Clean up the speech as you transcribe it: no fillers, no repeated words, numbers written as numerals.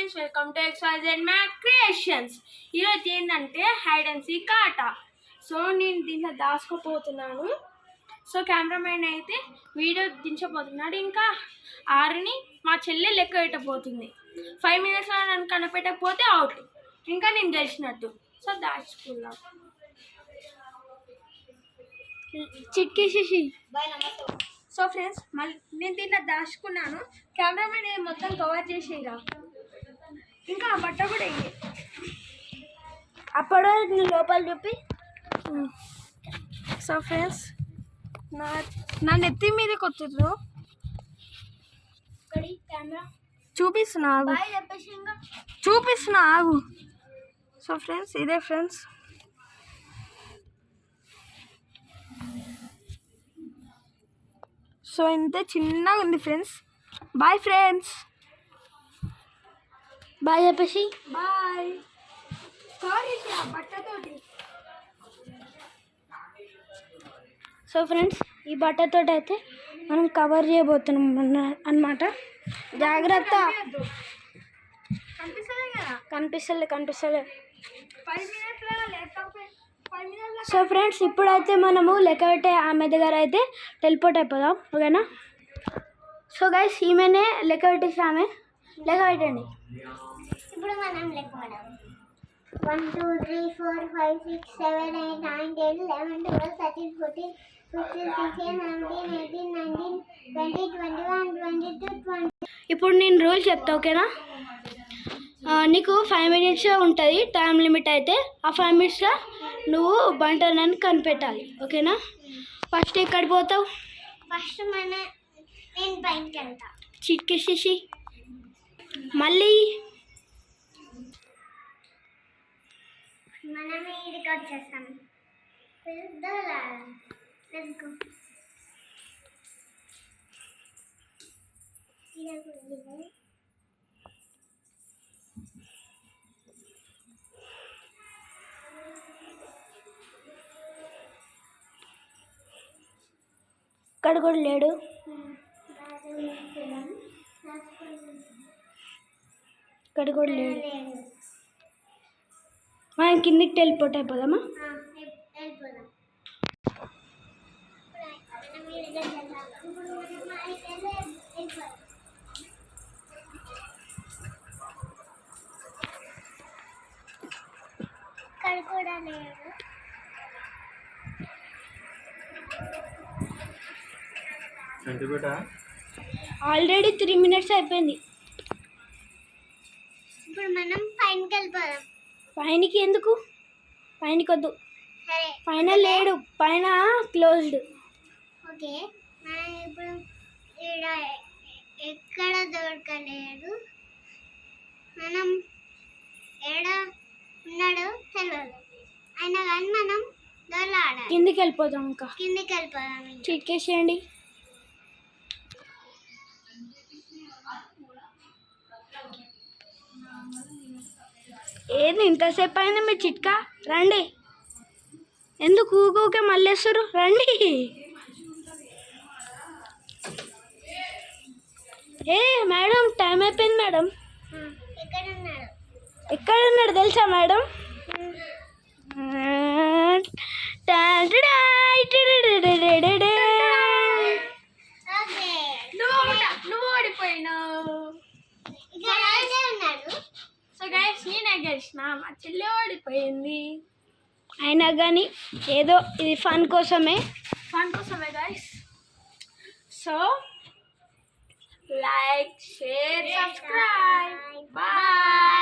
Friends, welcome to XYZ Mac Creations. ఈరోజు ఏంటంటే hide and seek ఆట. సో నేను దీంట్లో దాచుకోపోతున్నాను. సో కెమెరామెన్ అయితే వీడియో దించబోతున్నాడు. ఇంకా ఆరుని మా చెల్లె లెక్క పెట్టబోతుంది. 5 minutesలో నన్ను కనిపెట్టకపోతే అవుట్, ఇంకా నేను గెలిచినట్టు. సో దాచుకున్నాం. చిట్కేసేసి సో ఫ్రెండ్స్, మళ్ళీ నేను దీంట్లో దాచుకున్నాను. కెమెరామెన్ మొత్తం కవర్ చేసేరా, ఇంకా ఆ బట్ట కూడా వేయి. అప్పుడు లోపల చూపి. సో ఫ్రెండ్స్, నా నెత్తి మీదకి వచ్చిండ్రు. చూపిస్తున్నా ఆగు, చూపిస్తున్నా ఆగు. సో ఫ్రెండ్స్, ఇదే ఫ్రెండ్స్. సో ఇంత చిన్నగా ఉంది ఫ్రెండ్స్. బాయ్ ఫ్రెండ్స్, బాయ్ చెప్పేసి. బాయ్. బట్టతోటి. సో ఫ్రెండ్స్, ఈ బట్టతో అయితే మనం కవర్ చేయబోతున్నాం అన్నమాట. జాగ్రత్త. కనిపిస్తలే 5 minutesలో లేకపోతే 5 minutesలో. సో ఫ్రెండ్స్, ఇప్పుడైతే మనము లెక్క పెట్టే ఆమె దగ్గర అయితే టెలిపోర్ట్ అయిపోదాం, ఓకేనా? సో గైస్, ఈమెనే లెక్క పెట్టేసి ఆమె లెక్క పెట్టండి. ఇప్పుడు మనం లెక్క పెడదాం. 1 2 3 4 5 6 7 8 9 10 11 12 13 14 15 16 17 18 19 20 21 22 20. ఇప్పుడు నేను రూల్ చెప్తా, ఓకేనా? నీకు 5 minutes ఉంటుంది టైం లిమిట్. అయితే ఆ 5 minutesలో నువ్వు బంటనని కనిపెట్టాలి, ఓకేనా? ఫస్ట్ ఎక్కడ పోతావు? ఫస్ట్ నేను పైకి వెళ్తా. చిట్కేసేసి మళ్ళీ మనం ఇడికి వచ్చేస్తాం. ఇక్కడ కూడా లేడు. ఇక్కడ కూడా లేడు. మనం కిందికి టెలిపోర్ట్ అయిపోదామా? వెళ్ళిపోదాం. ఇక్కడ కూడా లేడు. ఆల్రెడీ 3 minutes అయిపోయింది. ఇప్పుడు మనం పైనకి వెళ్ళిపోదాం. పైనకి ఎందుకు? పైనకి వద్దు, సరే పైన లేడు, పైన క్లోజ్డ్. ఓకే, మనం ఇప్పుడు ఇక్కడ ఎక్కడ దొరకలేదు. మనం ఎక్కడ ఉన్నాడో తెలియదు, అయినా కానీ మనం దొరలాడాలి. కిందికి వెళ్ళిపోదాం. ఇంకా కిందికి వెళ్ళిపోదాం. చిట్కేసేయండి. ఏది ఇంతసేపు అయింది మీ చిట్కా? రండి. ఎందుకు ఊకే మళ్ళీ వేస్తారు? రండి. ఏ మేడం, టైం అయిపోయింది మేడం. ఎక్కడ ఉన్నాడు తెలుసా మేడం? నువ్వు ఓడిపోయినావు. సో గైస్, నేనే గెలిచిన, మా చెల్లి ఓడిపోయింది. అయినా కానీ ఏదో ఇది ఫన్ కోసమే guys. So like, share, subscribe. Bye.